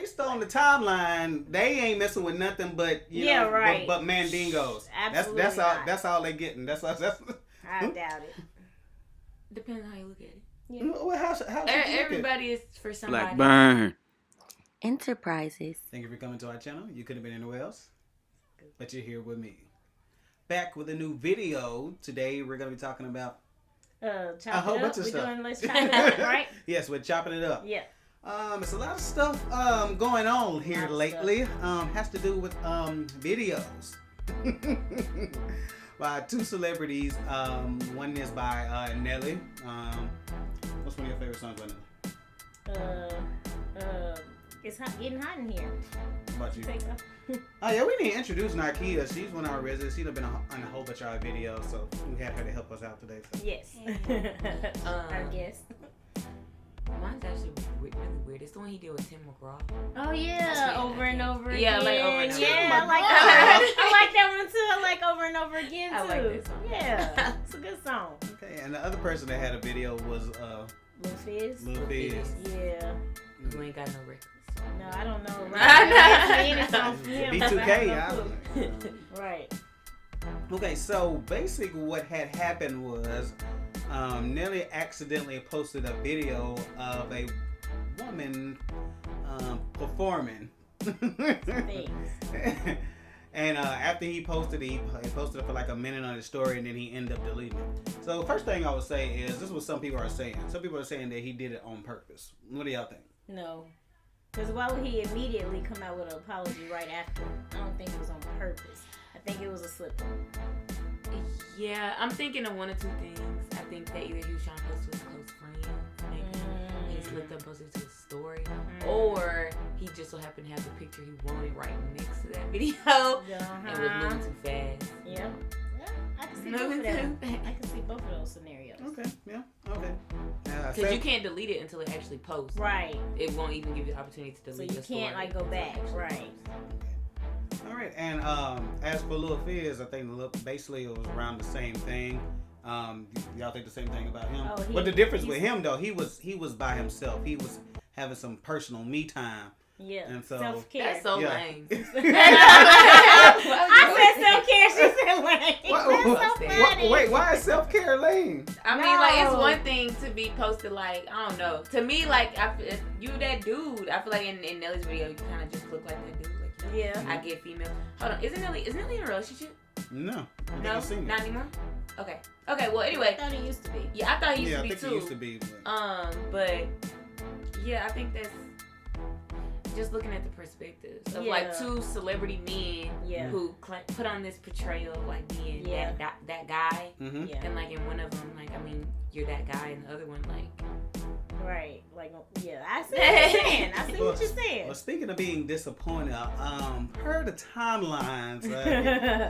based on the timeline, they ain't messing with nothing but but mandingos. Absolutely That's all they getting. That's I doubt it. Depends on how you look at it. Yeah. Well, how everybody is for somebody. Blackburn Enterprises. Thank you for coming to our channel. You could have been anywhere else, but you're here with me. Back with a new video. Today we're going to be talking about a whole bunch of stuff. Let's chop it up, right? Yes, we're chopping it up. Yeah. It's a lot of stuff going on here lately. Has to do with videos. By two celebrities. One is by Nelly. What's one of your favorite songs by Nelly? It's getting hot in here. What about you? Oh yeah, we need to introduce Nakia. She's one of our residents. She's been on a whole bunch of our videos, so we had her to help us out today. So. Yes. I guess. Mine's actually really weird. It's the one he did with Tim McGraw. Oh yeah, over and over again. Yeah, like over and over. Yeah, I like that one. I like that one too. I like over and over again too. I like this song. Yeah, it's a good song. Okay, and the other person that had a video was Lil Fizz. Lil Fizz. Yeah. You ain't got no records. No, I don't know. B2K, Right. Okay, so basically what had happened was Nelly accidentally posted a video of a woman performing. And after he posted it, he posted it for like a minute on his story, and then he ended up deleting it. So first thing I would say is, this is what some people are saying. Some people are saying that he did it on purpose. What do y'all think? No. Because why would he immediately come out with an apology right after? I don't think it was on purpose. I think it was a slip-up. Yeah, I'm thinking of one or two things. I think that either he was trying to post to his close friends, maybe he slipped up, posted to his story, or he just so happened to have the picture he wanted right next to that video and was moving too fast. Yeah. I can see both of them. I can see both of those scenarios. Okay, yeah, okay. Because you can't delete it until it actually posts. Right. It won't even give you the opportunity to delete it. So you can't like go back. Right. All right, and as for Lil Fizz, I think basically it was around the same thing. Y'all think the same thing about him? But the difference with him though, he was by himself. He was having some personal me time. Yeah. And so self-care. That's so lame. I said self-care. She said lame. Wait, why is self-care lame? I mean, like, it's one thing to be posted, like, I don't know. To me, like, if you that dude, I feel like in Nelly's video, you kind of just look like that dude. Like, yeah. I get female. Hold on. Is Nelly in a relationship? No. No? Not anymore? Okay. Okay, well, anyway. I thought he used to be. Yeah, I thought he used to be, too. He used to be. But, yeah, I think that's just looking at the perspectives of, like, two celebrity men who put on this portrayal of, like, being that guy. Mm-hmm. Yeah. And, like, in one of them, like, I mean, you're that guy, and the other one, like... Right. Like, yeah, I see what you're saying. I see what you're saying. Well, speaking of being disappointed, per the timelines,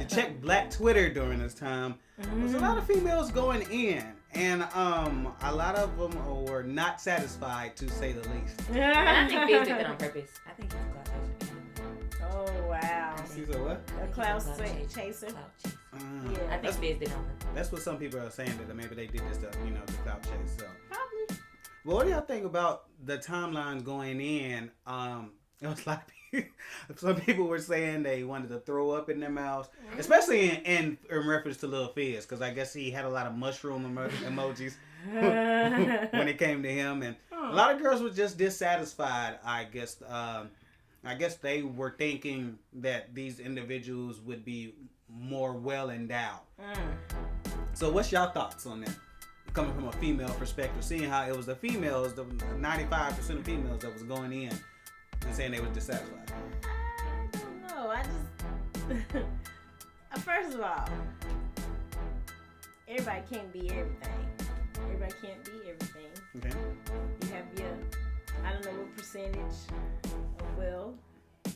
you check Black Twitter during this time, there's a lot of females going in, and a lot of them were not satisfied, to say the least. I think Fizz did that on purpose. I think he's a clout chaser. Oh, wow. He's a what? A clout chaser. Yeah. I think Fizz did it on purpose. That's what some people are saying, that maybe they did this stuff, to clout chase. So. Probably. Well, what do y'all think about the timelines going in? It was like some people were saying they wanted to throw up in their mouths, especially in reference to Lil Fizz, because I guess he had a lot of mushroom emojis when it came to him, and a lot of girls were just dissatisfied. I guess they were thinking that these individuals would be more well endowed. So, what's y'all thoughts on that? Coming from a female perspective, seeing how it was the females, the 95% of females that was going in and saying they was dissatisfied. I don't know. I just first of all, everybody can't be everything. Everybody can't be everything. Okay. You have your, I don't know what percentage of well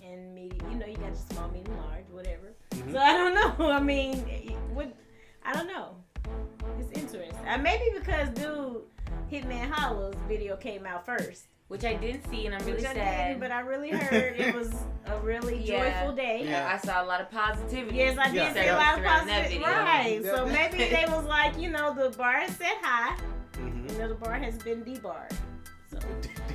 and medium. You got your small, medium, large, whatever. Mm-hmm. So I don't know. I mean, I don't know. It's interesting. Maybe because dude Hitman Hollow's video came out first. Which I didn't see, and I'm really sad. I didn't, but I really heard it was a really joyful day. Yeah, I saw a lot of positivity. Yes, I did see a lot of positivity. Right. Yeah. So maybe they was like, the bar is set high. Mm-hmm. The bar has been debarred. So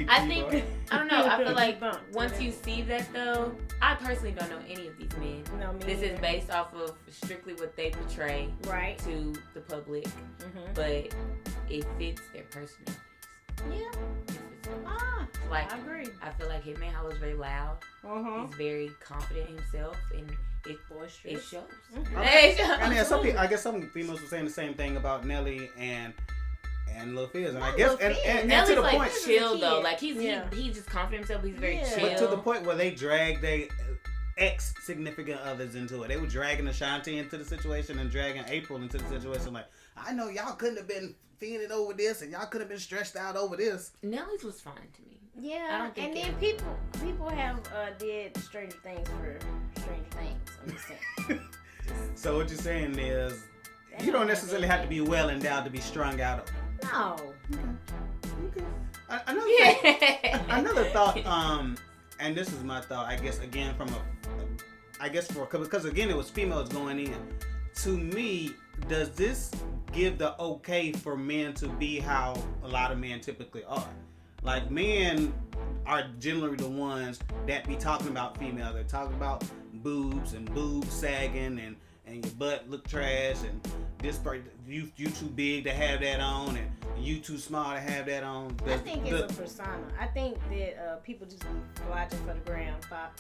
I think, I don't know, I feel like Debunked. once you see that though, I personally don't know any of these men. no, me This is neither. based off of strictly what they portray right. to the public, Mm-hmm. but it fits their personalities. Yeah. It fits them. I agree. I feel like Hitman Hollow is very loud. Uh-huh. He's very confident in himself, and it Boisterous. shows. Mhm. It shows. I mean, I guess some females were saying the same thing about Nelly and Lil Fizz, and I Not guess Lil Fizz. and to Nelly's the like point, chill though. kid. Like he's just confident himself. He's very Yeah. chill. but to the point where they dragged they ex significant others into it. They were dragging Ashanti into the situation and dragging April into the situation. Like, I know y'all couldn't have been feeling over this, and y'all could have been stressed out over this. Nelly's was fine to me. I Yeah, don't think and then people have did stranger things for stranger things. I'm just saying. So what you're saying is, They you don't have necessarily have to anything. be well endowed to be strung out. No. Okay. Another Yeah. another thought, and this is my thought, I guess, again because again it was females going in. To me, does this give the okay for men to be how a lot of men typically are? Like, men are generally the ones that be talking about females. They're talking about boobs and boobs sagging and your butt look trash and this part you too big to have that on and you too small to have that on. I think it's a persona. I think that people just be flogging for the gram,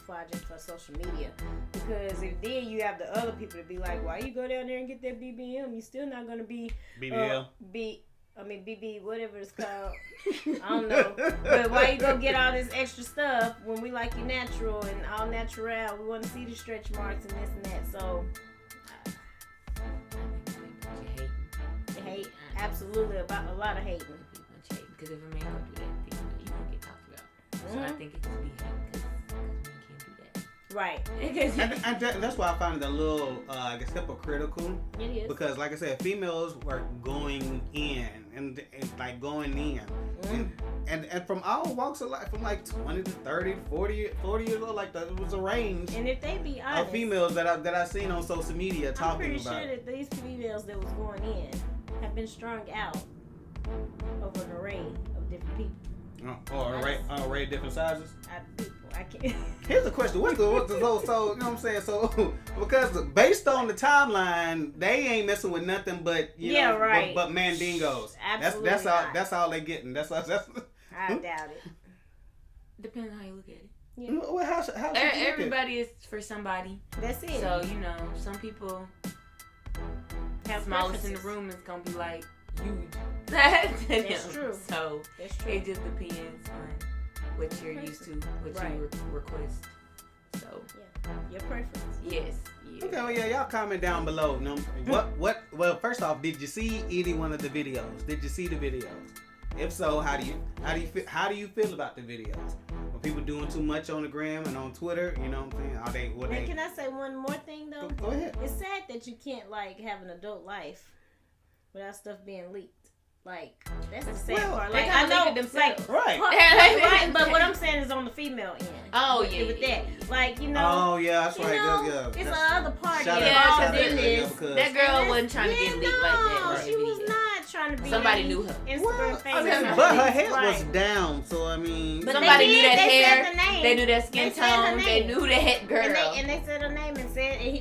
flogging for social media. Because if then you have the other people to be like, why you go down there and get that BBM? You still not gonna be BBL. BB, whatever it's called. I don't know. But why you go get all this extra stuff when we like you natural and all natural? We want to see the stretch marks and this and that. So, hate, absolutely, about a lot of hating. Because if a man don't do that, then you won't get talked about. So I think it just be hate because men can't do that. Right. And that's why I find it a little, I guess, hypocritical. It is. Because, like I said, females were going in and like going in. And from all walks of life, from like 20 to 30, 40 years old, like it was a range And if they be honest, of females that I seen on social media I'm talking pretty about sure it. that these females that was going in have been strung out over an array of different people. Or an array of different sizes. I can't. Here's the question: what's the so you know what I'm saying? So because based on the timeline, they ain't messing with nothing but right. but mandingos. Absolutely That's all. not. That's all they getting. That's. I doubt it. Depends on how you look at it. Yeah. Well, how should you look at it? Everybody is for somebody. That's it. So, some people, have smallest in the preferences. room is going to be like huge. That's true. So, That's true. it just depends on what you're used to, what Right. you request. So, Your preference. yes. Yeah. Okay, well, yeah, y'all comment down below. You know, well, first off, did you see any one of the videos? Did you see the videos? If so, how do you feel about the videos? Are people doing too much on the gram and on Twitter? You know what I'm saying? Now, can I say one more thing though? Go ahead. It's sad that you can't have an adult life without stuff being leaked. Like, that's the sad Well, part. they Like, kinda I know, leak it themselves. Right. right. But what I'm saying is on the female end. Oh, yeah. With that, like, Oh yeah, that's right. Yeah, it's that's- another party shout out- involved shout out in to this. yeah, because- That girl wasn't trying to get leaked like that. No, Right. she was not trying to be. Somebody knew her. Instagram Well, famous. but her hair Right. was down, so I mean. But Somebody they knew did. that They hair. said her name. They knew that skin They said her tone. They name. knew that girl. And they said her name and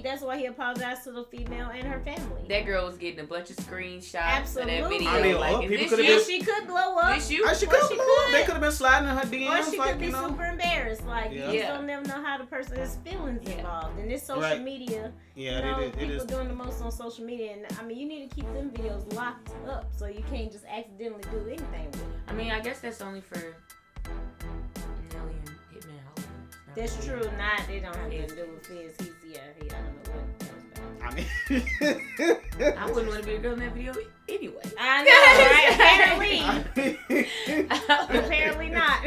that's why he apologized to the female and her family. That girl was getting a bunch of screenshots Absolutely. of that video. I mean, like, people is could've this been- you? She could blow up. This you? She Or could. she could. They could have been sliding in her DMs, Or she like, could be super embarrassed. Like, you Yeah. just don't never know how the person has feelings involved. And this social Right. media, Yeah, it people is. doing the most on social media. And I mean, you need to keep them videos locked up so you can't just accidentally do anything with it. I mean, I guess that's only for Nelly and Hitman Hollow. That's true. They don't have to do with Fizz. I don't know what that was about. I mean, I wouldn't want to be a girl in that video anyway. I know, right? Apparently not.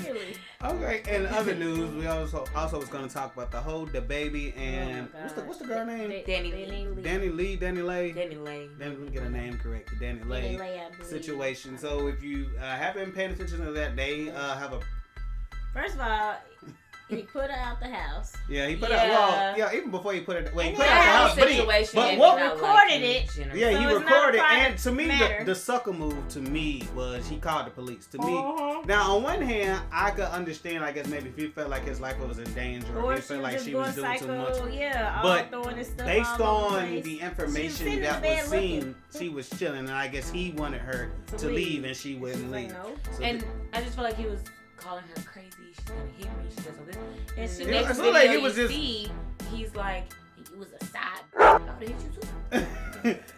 Really? Okay, in other news, we also was going to talk about the whole the baby and Oh my what's the girl name? Dani Leigh. Dani Leigh. Dani Leigh. Let me get her name correct. The Dani Leigh I believe. situation. So if you have been paying attention to that, they have a. First of all, He put her out the house. Yeah, he put out. Well, even before he put it, he put yeah, out the house. Situation, but what recorded it? Yeah, so he it's recorded, not a and to me, matter. the sucker move to me was he called the police. To me, now on one hand, I could understand. I guess maybe if he felt like his life was in danger, or he felt like she was doing too much. Yeah, but throwing his stuff based all over on the the place. information that was seen, she was chilling, and I guess he wanted her to leave, and she wouldn't leave. No. So and I just feel like he was calling her crazy. She's gonna hit me. She does all this. And the she- next it video like he you was just- see, he's like, "It was a side. I would have hit you too."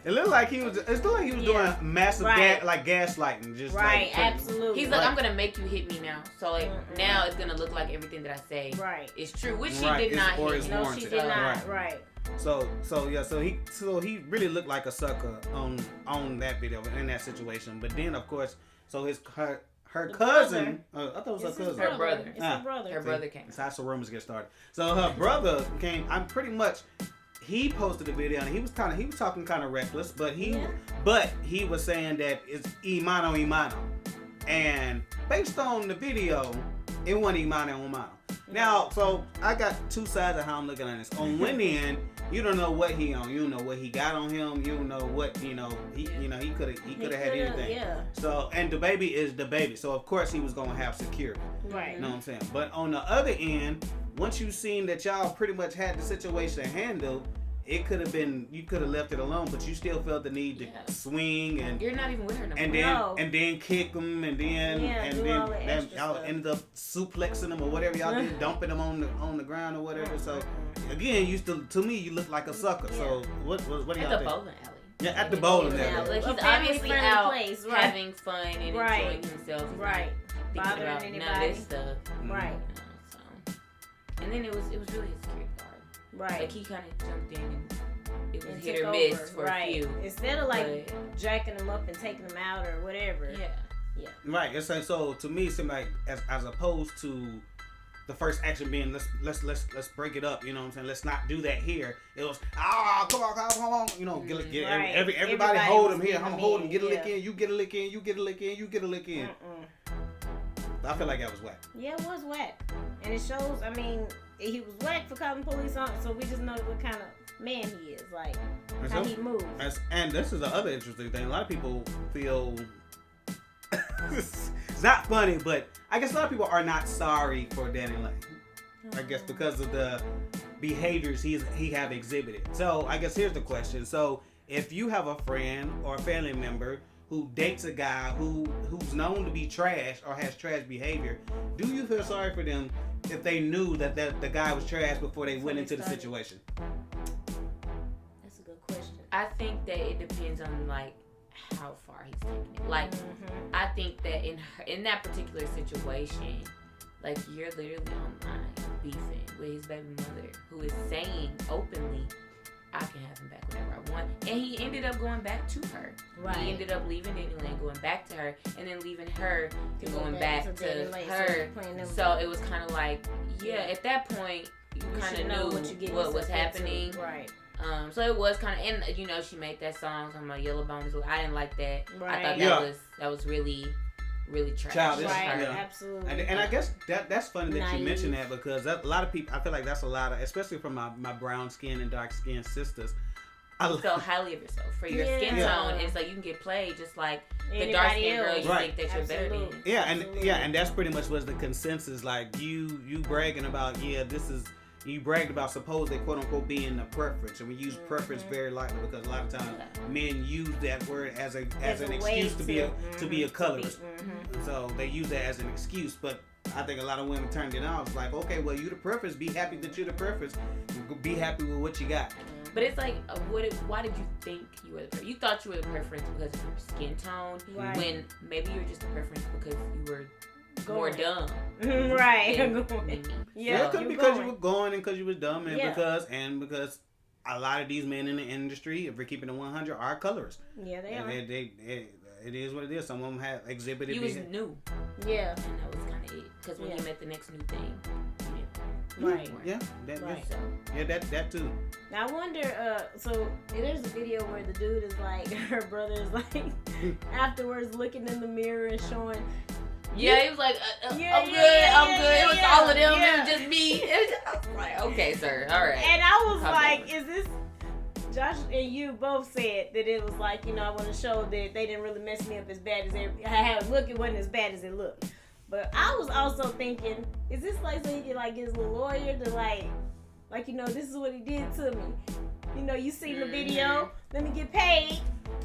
it looked like he was. It looked like he was doing massive gaslighting, just right, like absolutely. He's like, "I'm gonna make you hit me now." So like now it's gonna look like everything that I say is true, which she did not hit. No, she did not. Right. So he really looked like a sucker on that video in that situation. But then of course, so her cousin, I thought it was her cousin. Her brother. It's her brother. Her brother came. That's how rumors get started. So her brother came. I'm pretty much. He posted a video and he was talking kind of reckless, but he was saying that it's Imano, and based on the video, it wasn't Imano. Now, so I got two sides of how I'm looking at this. On one end, you don't know what he on. You don't know what he got on him. You don't know what he could have had anything. Yeah. So and the baby is the baby. So of course he was gonna have security. Right. You know what I'm saying? But on the other end, once you seen that y'all pretty much had the situation handled, it could have been you could have left it alone, but you still felt the need to swing and you're not even with her no more. and then kick him and then y'all ended up suplexing him or whatever y'all did, dumping him on the ground or whatever. So again, to me you look like a sucker. Yeah. So what do y'all think? At the bowling alley. Yeah, at the bowling alley. Like he's A obviously family-friendly out place, having fun and enjoying himself. He's not thinking Bothering about anybody. none of this stuff. Right. So. And then it was really a security guard. Right. Like he kind of jumped in and it was And hit took or miss over. for a few. Instead of jacking them up and taking them out or whatever. Yeah. Right. It's like, so to me, it seemed like as opposed to the first action being let's break it up. You know what I'm saying? Let's not do that here. It was come on. You know, everybody hold him here. I'm gonna hold him. Get a lick in. You get a lick in. You get a lick in. You get a lick in. I feel like that was whack. Yeah, it was whack, and it shows. I mean, he was whack for calling police on. So we just know what kind of man he is, like how he moves. And this is the other interesting thing. A lot of people feel it's not funny, but I guess a lot of people are not sorry for Dani Leigh. I guess because of the behaviors he have exhibited. So I guess here's the question. So if you have a friend or a family member who dates a guy who's known to be trash or has trash behavior, do you feel sorry for them if they knew that the guy was trash before they went into the situation? That's a good question. I think that it depends on like how far he's taking it. Like I think that in that particular situation, like you're literally online beefing with his baby mother, who is saying openly, I can have him back whenever I want. And he ended up going back to her. Right. He ended up leaving Disneyland, going back to her, and then leaving her and going back to her. So it was kind of like, at that point, you kind of knew what was happening. Right. So it was kind of, and she made that song talking about yellow bones. I didn't like that. Right. I thought that was really trash. Childish. Right. Absolutely. And I guess that's funny that you mentioned that, because a lot of people, I feel like that's a lot of, especially from my brown skin and dark skin sisters. You feel highly of yourself for your skin tone, and it's like you can get played just like the dark skin girl you think that you're better than. And that's pretty much was the consensus. Like you bragging about you bragged about supposedly quote unquote being a preference, and we use preference very lightly because a lot of times men use that word as an excuse to be a colorist. So they use that as an excuse, but I think a lot of women turned it out. It's like, okay, well, you the preference. Be happy that you're the preference. Be happy with what you got. But it's like, why did you think you were the preference? You thought you were the preference because of your skin tone, when maybe you were just the preference because you were more dumb. Right. Yeah, it could be because you were going and because you was dumb, and because a lot of these men in the industry, if we're keeping it 100, are colorists. Yeah, they are. It is what it is. Some of them have exhibited. You was new. Yeah. And that was kind of it. Because when you met the next new thing, Right. Yeah. That too. Now I wonder. So there's a video where the dude is like, her brother is like, afterwards looking in the mirror and showing. Yeah, he was like, I'm good. It was all of them. It was just me. like, okay, sir, all right. And I was Calm like, down. is this... Josh and you both said that it was like, I want to show that they didn't really mess me up as bad as I had it look. It wasn't as bad as it looked. But I was also thinking, is this like so he can like get his little lawyer to like, this is what he did to me. You seen the video, let me get paid.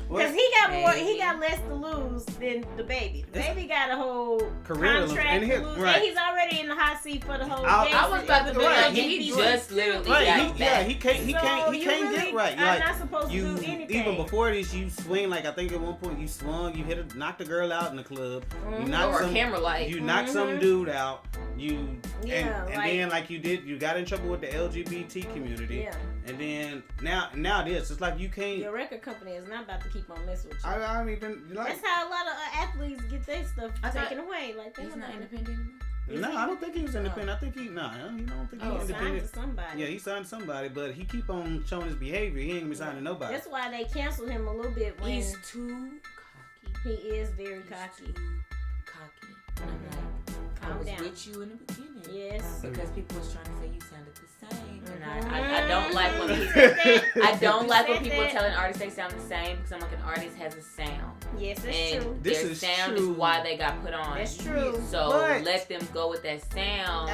Because he got less to lose than the baby. The baby got a whole career contract to lose. And he's already in the hot seat for the whole game. I was about to be like, he just literally got back. He can't get right. I'm not supposed to do anything. Even before this, you swing, like I think at one point you swung, you knocked a girl out in the club. You knocked some camera light. You knocked some dude out. And then like you got in trouble with the LGBT community. Yeah. And then now this, it's like you can't. Your record company is not about to keep on messing with you. I don't even like. That's how a lot of athletes get their stuff taken away. Like he's not independent anymore. No, I don't think he was independent. I think he don't think he's independent. Signed to somebody. Yeah, he signed to somebody, but he keep on showing his behavior. He ain't gonna be signing to nobody. That's why they canceled him a little bit. When he's too cocky. He is very cocky. Cocky. And I'm like, I was with you in the beginning. Yes. Because people was trying to say you sounded the same, and I don't like when people. I don't like when people tell an artist they sound the same because I'm like, an artist has a sound. Yes, that's true. Their sound is why they got put on. That's true. So let them go with that sound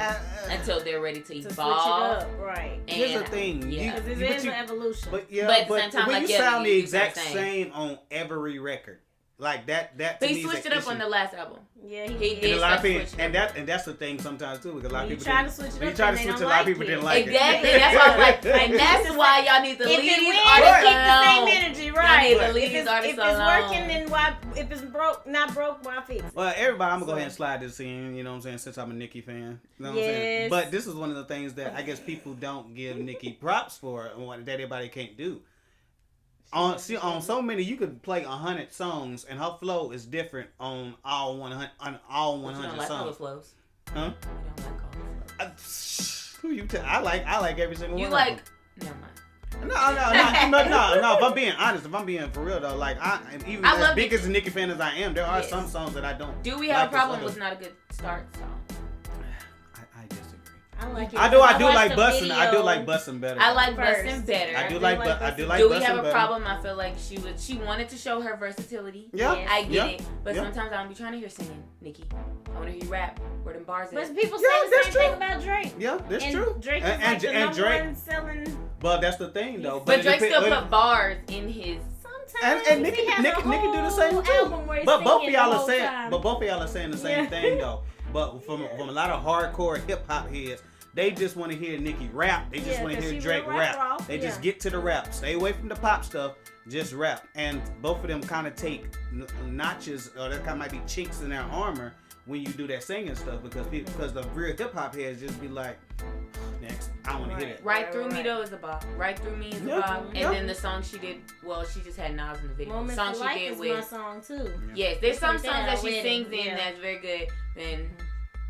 until they're ready to evolve. Switch it up, right? And here's the thing, because it is an evolution. But at the same time, when like, you sound the you exact same on every record. Like that. But he switched it up on the last album. Yeah, he did. And a lot of people, and that's the thing sometimes too, because a lot of people. When you try to switch it, a lot of people didn't like it. Exactly. That's why I was like, and that's why y'all need to leave these artists alone. Keep the same energy, right? Y'all need to leave these artists alone. If it's working, then why? If it's not broke, why fix it? Well, everybody, I'm gonna go ahead and slide this in. You know what I'm saying? Since I'm a Nicki fan, you know what I'm saying? But this is one of the things that I guess people don't give Nicki props for, and that everybody can't do. On so many, you could play 100 songs, and her flow is different on all 100 songs. You don't like all the flows. Huh? You don't like all the flows. Who you tell? I like every single one. You like? Never mind. No. If I'm being honest, if I'm being for real though, like even as big as a Nicki fan as I am, there are some songs that I don't. Do we have a problem with not a good start song? I disagree. I like it. I do like Bustin'. I do like Bustin' better. I like Bustin' better. I do like Bustin' better. Do we have a problem? I feel like she wanted to show her versatility. Yeah. I get it. But sometimes I don't be trying to hear singing, Nicki. I want to hear you rap. Where them bars at? But people say the same thing about Drake. Yeah, that's true. Drake is like the number one selling. Well, that's the thing though. But Drake still put bars in his. And Nicki do the same too. But both of y'all are saying the same thing though. But from a lot of hardcore hip hop heads, they just want to hear Nicki rap. They just want to hear Drake rap. They just get to the rap. Stay away from the pop stuff. Just rap. And both of them kind of take notches, or there kind of might be chinks in their armor when you do that singing stuff, because the real hip hop heads just be like, next, I want to hear that. Right Through Me though is a bop. Right Through Me is a bop. And then the song she did, well, she just had Nas in the video. Moments the song she did is with my song too. Yes, there's some songs that she sings in that's very good. Then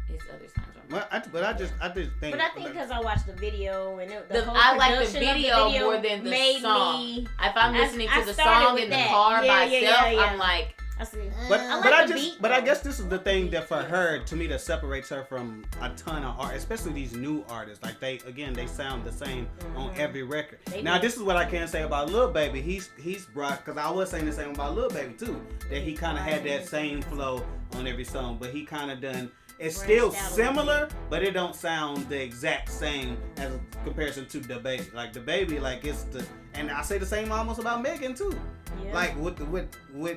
it's other songs. I just think. But I think because I watched the video and I like the video more than the song. If I'm listening to the song in the car by itself, I'm like. I see. But I guess this is the thing that for her, to me, that separates her from a ton of art, especially these new artists. Like they sound the same on every record. Now this is what I can say about Lil Baby. He's brought, because I was saying the same about Lil Baby too, that he kind of had that same flow on every song, but he kind of done. It's still similar, but it don't sound the exact same as a comparison to the Baby. Like the Baby, like it's the, and I say the same almost about Megan too. Yeah. Like with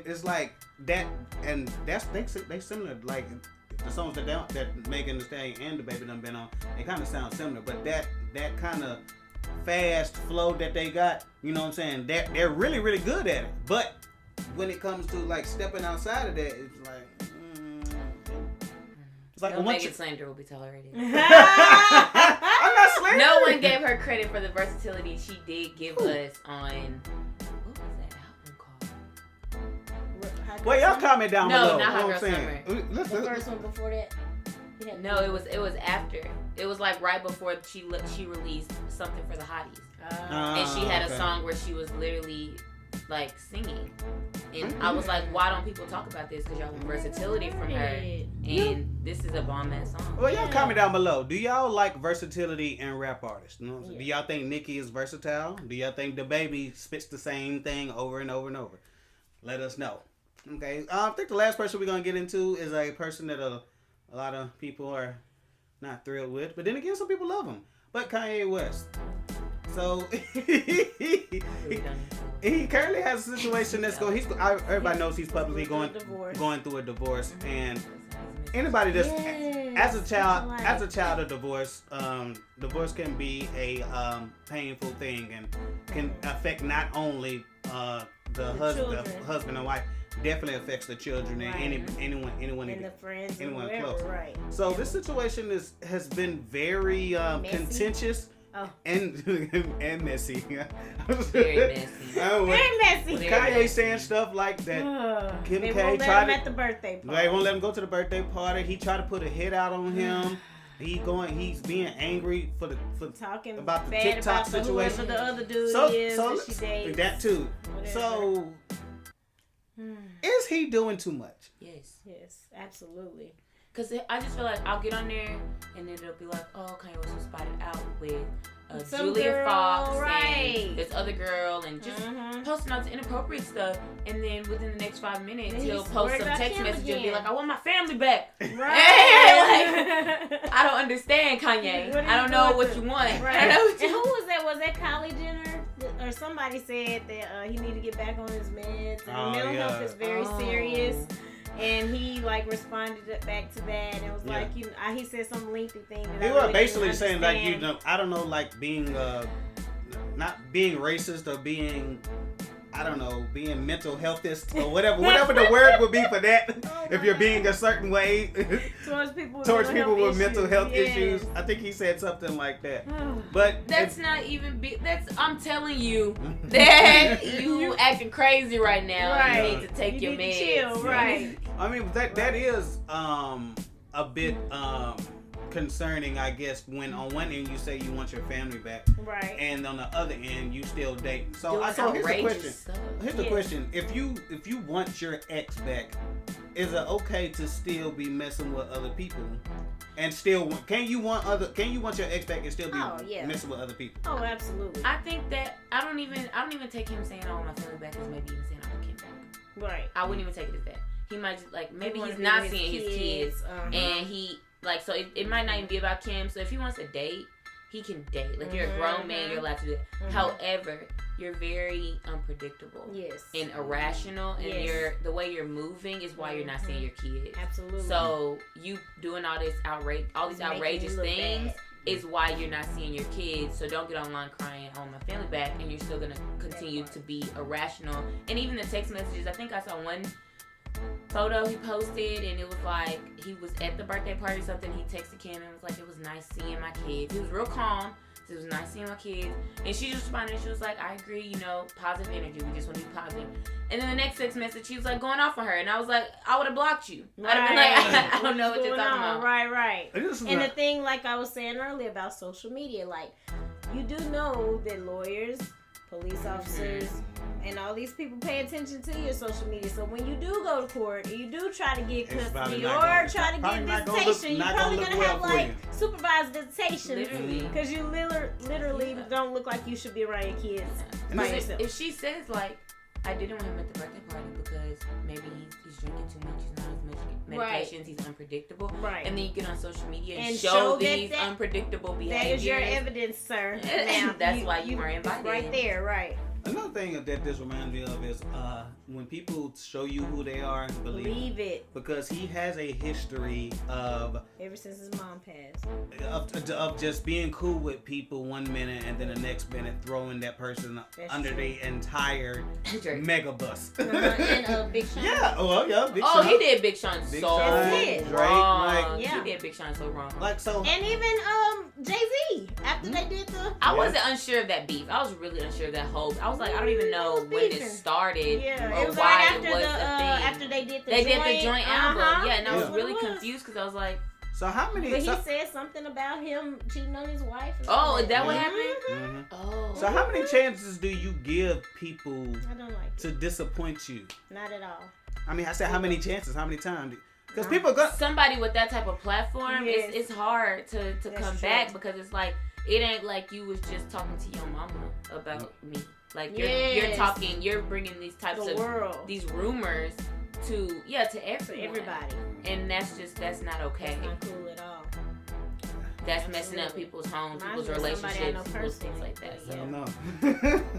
it's like that, and that's they similar. Like the songs that Megan Thee Stallion and the Baby done been on, they kind of sound similar. But that kind of fast flow that they got, you know what I'm saying? They're really really good at it. But when it comes to like stepping outside of that, it's like. Like no Megan slander will be tolerated. I'm not slandering. No one gave her credit for the versatility she did give us on. What was that album called? Well, y'all comment down below. No, not Hot Girl Summer. The first one before that. No, it was after. It was like right before she released something for the Hotties, and she had a song where she was literally like singing, And I was like, why don't people talk about this? Because y'all want versatility from her. And this is a bomb-ass song. Well, y'all comment down below. Do y'all like versatility in rap artists? You know what I'm saying? Do y'all think Nicki is versatile? Do y'all think DaBaby spits the same thing over and over and over? Let us know. Okay. I think the last person we're going to get into is a person that a lot of people are not thrilled with. But then again, some people love him. But Kanye West. So he currently has a situation that's going. Everybody knows he's publicly going through a divorce, and anybody that's as a child of divorce, divorce can be a painful thing and can affect not only the husband and wife. Definitely affects the children and anyone and the friends, anyone whoever, close. Right. So this situation has been very contentious. Oh. And messy. Very messy. Very messy. Kanye saying stuff like that. Kim They K won't let him at the birthday party. They won't let him go to the birthday party. He tried to put a hit out on him. He's being angry for talking about the bad TikTok about situation. Whoever the other dude is that she dates. That too. Whatever. So is he doing too much? Yes. Yes, absolutely. Because I just feel like I'll get on there and then it'll be like, oh, Kanye was spotted out with Julia Fox and this other girl and just posting out inappropriate stuff. And then within the next 5 minutes, he'll post some text message and be like, I want my family back. Right. I don't understand, Kanye. I don't know what you want. Right. I don't know what and who was that? Was that Kylie Jenner? Or somebody said that he needed to get back on his meds. And mental health is very serious. And he responded back to that, and it was like he said some lengthy thing. That he I was really basically didn't saying understand. I don't know, being not being racist or being being mental healthist or whatever the word would be for that. If you're being a certain way towards people with mental health issues, I think he said something like that. But that's not even I'm telling you that you acting crazy right now. Right. You need to take your meds. Chill, right. I mean that is a bit concerning, I guess, when on one end you say you want your family back, right, and on the other end you still dating. So here's the question: If you want your ex back, is it okay to still be messing with other people? And still, can you want your ex back and still be messing with other people? Oh, absolutely. I think that I don't even take him saying I want my family back as maybe even saying I want Kim back. Right. I wouldn't even take it as that. He might just maybe he's not seeing his kids, and he so it might not even be about Kim. So if he wants to date, he can date. You're a grown man, you're allowed to do it. However, you're very unpredictable. Yes. And irrational, and the way you're moving is why you're not seeing your kids. Absolutely. So you doing all these outrageous things is why you're not seeing your kids. So don't get online crying, I want my family back, and you're still gonna continue to be irrational. And even the text messages, I think I saw one photo he posted, and it was like he was at the birthday party or something. He texted Kim and was like, it was nice seeing my kids. He was real calm. It was nice seeing my kids. And she just responded and she was like, I agree, positive energy. We just want to be positive. And then the next text message, she was like going off on her. And I was like, I would have blocked you. Right. I'd have been like, I don't know what you're talking about. Right. And the thing, I was saying earlier about social media, you do know that lawyers, police officers, and all these people pay attention to your social media. So when you do go to court, and you do try to get custody or try to get visitation, you're probably going to have supervised visitation. Literally. Because you literally don't look like you should be around your kids by yourself. If she says I didn't want him at the birthday party because maybe he's drinking too much, he's not as much medications, he's unpredictable. Right. And then you get on social media and show these unpredictable behaviors. That is your evidence, sir. Now, that's why you were invited. Right there, right. Another thing that this reminds me of is when people show you who they are, believe it. Because he has a history of ever since his mom passed of just being cool with people 1 minute and then the next minute throwing that person under the entire megabus. And Big Sean. Big Sean. He did Big Sean so wrong. Drake, he did Big Sean so wrong. And even Jay-Z after they did I wasn't unsure of that beef. I was really unsure of that whole. I was like, I don't even know when it started. Yeah, it was right after after they did the joint album. Yeah, and I was really confused because I was like, So how many? But he said something about him cheating on his wife. Oh, is that what happened? Mm-hmm. Oh. So how many chances do you give people I don't like to disappoint you? Not at all. I mean, I said how many chances? How many times? Because people go. Somebody with that type of platform, Yes. it's hard to come true. back because it's like it ain't like you was just talking to your mama about me. Like you're talking, you're bringing these types The of world. these rumors to everybody. And that's not okay. That's not cool at all. That's messing up people's homes, Mine people's was somebody I know relationships, people's things like that. I So. don't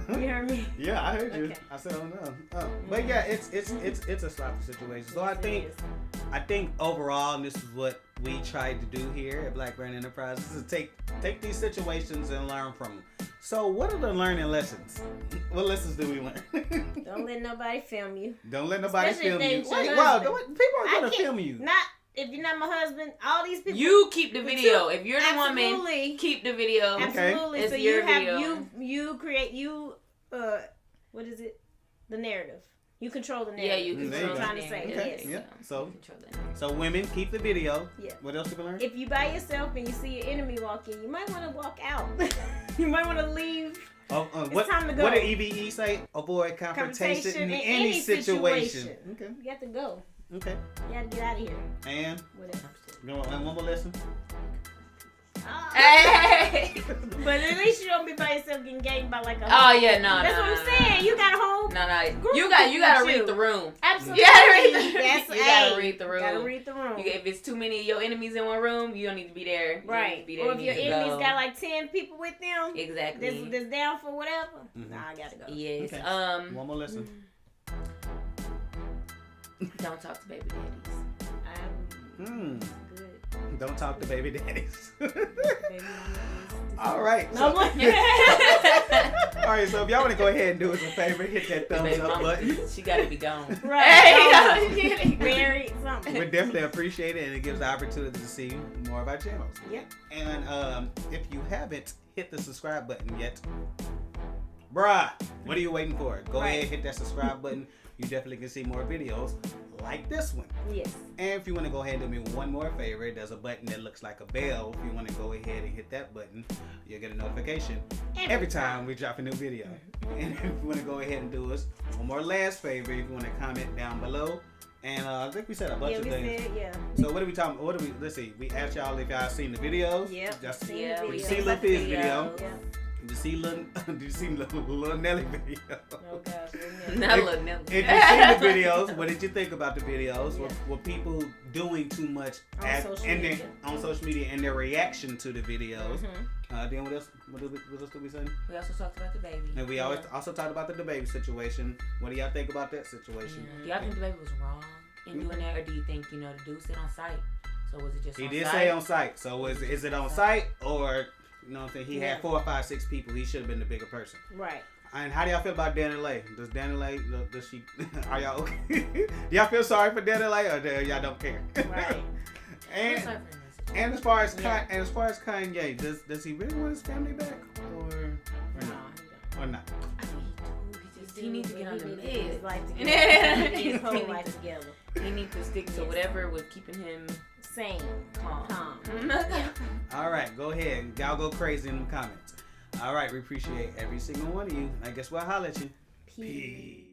know. You heard me? Yeah, I heard you. Okay. I said I don't know. Oh. But yeah, it's a sloppy situation. So I think overall, and this is what we tried to do here at Black Brand Enterprises, is take these situations and learn from them. So what are the learning lessons? What lessons do we learn? Don't let nobody film you. Don't let nobody Especially film if they you. ain't your Wait, wow, husband. people are I gonna can't- film you. Not if you're not my husband. All these people. You keep the video. If you're the woman, Absolutely. keep the video. Okay. Absolutely. It's So your you have video. you create what is it? The narrative. You control the narrative. Yeah, you There control you I'm go. trying to say. Okay. Yes. Yeah. So Control that narrative. so women keep the video. Yeah. What else did we learn? If you by yourself and you see your enemy walk in, you might want to walk out. You might want to leave. What time to go. What did EVE say? Avoid confrontation in any situation. Okay. You got to go. Okay. You got to get out of here. And Whatever. you want one more lesson? Hey! But at least you don't be by yourself getting ganked by like a. Oh yeah, no, That's no, what no, I'm saying. You got a whole. No, group you gotta with you. read the room. Absolutely. You gotta read the, That's you gotta hey, read the room. Gotta read the room. If it's too many of your enemies in one room, you don't need to be there. You don't need Right. to be there. Or if You your need to enemies go. got like 10 people with them, Exactly. that's down for whatever. Mhm. Nah, I gotta go. Yes. Okay. One more lesson. Don't talk to baby daddies. Hmm. Good. Don't talk to baby daddies. Baby mama All right. No, So, all right. So if y'all want to go ahead and do us a favor, hit that thumbs Baby up mama, button. she gotta be gone. Right. Married, something. We definitely appreciate it, and it gives the opportunity to see more of our channels. Yep. And if you haven't hit the subscribe button yet, bruh, what are you waiting for? Go Right. ahead, hit that subscribe button. You definitely can see more videos like this one. Yes. And if you want to go ahead and do me one more favor, there's a button that looks like a bell. If you want to go ahead and hit that button, you'll get a notification every time we drop a new video. And if you want to go ahead and do us one more last favor, if you want to comment down below. And I think we said a bunch Yeah, of we things. said, yeah. So what are we talking? Let's see. We asked y'all if y'all seen the videos. Yep. Just, Seen Yeah, the we you video. see Lil Fizz video. Yeah. Did you see Lil Nelly video? Oh gosh. Not little Nelly. If you seen the videos, what did you think about the videos? Yeah. Were people doing too much On social media. on social media and their reaction to the videos? Mhm. Then what else did we say? We also talked about the baby. And we also talked about the baby situation. What do y'all think about that situation? Do y'all think the baby was wrong in doing that, or do you think the dude sit on site? So was it just He on did site? say on site. So is it on site or you know what I'm saying? He Yeah. had 4, 5, 6 people. He should have been the bigger person. Right. And how do y'all feel about Dani Leigh? Does Dani Leigh, does she, are y'all okay? Do y'all feel sorry for Dani Leigh or do y'all don't care? Right. I'm sorry and for him. and as far as Yeah. Kanye, does he really want his family back or No, not? Or not? He needs to get on the He needs to get his meds. life He together. Get his needs whole to- life together. He needs to stick to Yes. whatever was keeping him Sane. calm. Yeah. All right, go ahead. Y'all go crazy in the comments. All right, we appreciate every single one of you. I guess we'll holler at you. Peace. Peace.